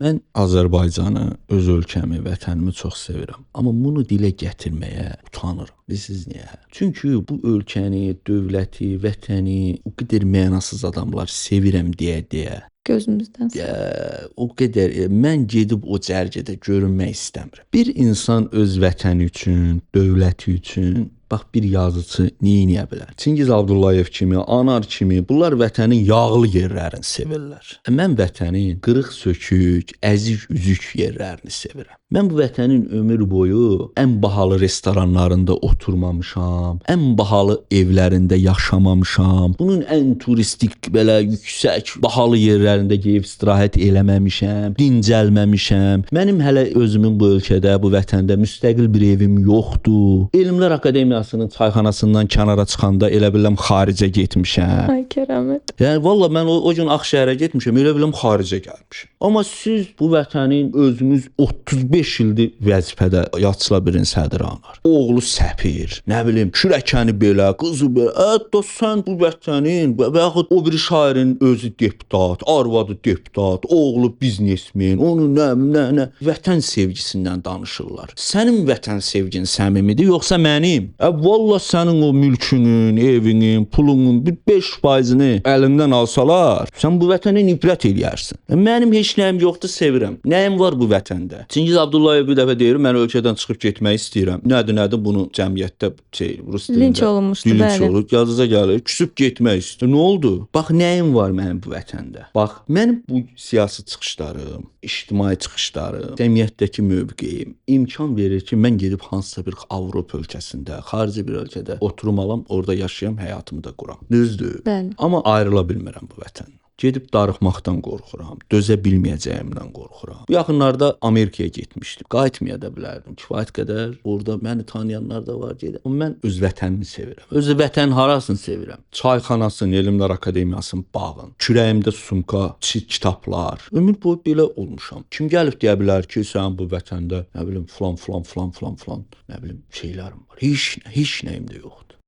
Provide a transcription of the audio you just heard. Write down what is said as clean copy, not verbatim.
Mən Azərbaycanı, öz ölkəmi, vətənimi çox sevirəm. Amma bunu dilə gətirməyə utanıram. Bilirsiniz niyə? Çünki bu ölkəni, dövləti, vətəni o qədər mənasız adamlar sevirəm deyə Gözümüzdən o qədər mən gedib o cərgədə görünmək istəmirəm. Bir insan öz vətəni üçün, dövləti üçün bax bir yazıçı nə edə bilər? Çingiz Abdullayev kimi, Anar kimi bunlar vətənin yağlı yerlərini sevirlər. Mən vətənin qırıq-sökük, əzik-üzük yerlərini sevirəm. Mən bu vətənin ömür boyu ən bahalı restoranlarında oturmamışam, ən bahalı evlərində yaşamamışam. Bunun ən turistik belə yüksək, bahalı yerlərində gəlib istirahət eləməmişəm, dincəlməmişəm. Mənim hələ özümün bu ölkədə, bu vətəndə müstəqil bir evim yoxdur. Elmlər Akademiyasının çayxanasından kənara çıxanda elə biləm xaricə getmişəm. Ay kəramət. Yəni valla mən o gün Ağşəhərə getmişəm, elə biləm xaricə gəlmişəm. Amma siz bu vətənin özünüz 35 ildir vəzifədə Yaçla birin sədri anar. Oğlu səfir, nə bilim, kürəkəni belə, qızı belə. Hətta sən bu vətənin və yaxud o bir şairin özü deputat, arvadı deputat, oğlu biznesmen, onu nə vətən sevgisindən danışırlar. Sənin vətən sevgin səmimidir yoxsa mənim? Valla sənin o mülkünün, evinin, pulunun bir 5%-ni əlindən alsalar, sən bu vətənə nifrət eləyərsən. Mənim heç nəyim yoxdur, sevirəm. Nəyim var bu vətəndə? Çingiz Abdullayev bir dəfə deyir, mən ölkədən çıxıb getmək istəyirəm. Nədir bunu cəmiyyətdə rus dilində linç olunmuşdu, linç olub, yazıca gəlir, küsüb getmək istəyir. Nə oldu? Bax nəyim var mənim bu vətəndə? Bax mənim bu siyasi çıxışlarım, ictimai çıxışlarım, cəmiyyətdəki mövqeyim imkan verir ki, mən gedib hansısa bir Avropa ölkəsində, xarici bir ölkədə oturum alam, orada yaşayam, həyatımı da quram. Düzdür? Bəli. Amma ayrıla bilmirəm bu vətəndən. Gedib darıxmaqdan qorxuram, dözə bilməyəcəyimdən qorxuram. Bu yaxınlarda Amerikaya getmişdim. Qayıtmaya da bilərdim. Kifayət qədər orada məni tanıyanlar da var gedə. Amma mən öz vətənimi sevirəm. Öz vətən harasını sevirəm? Çayxanasını, Elmlər Akademiyasının bağın, kürəyimdə sumka, kitablar. Ömür boyu belə olmuşam. Kim gəlib deyə bilər ki, sən bu vətəndə nə bilim filan nə bilim şeylərim var. Heç nəyim də yoxdur.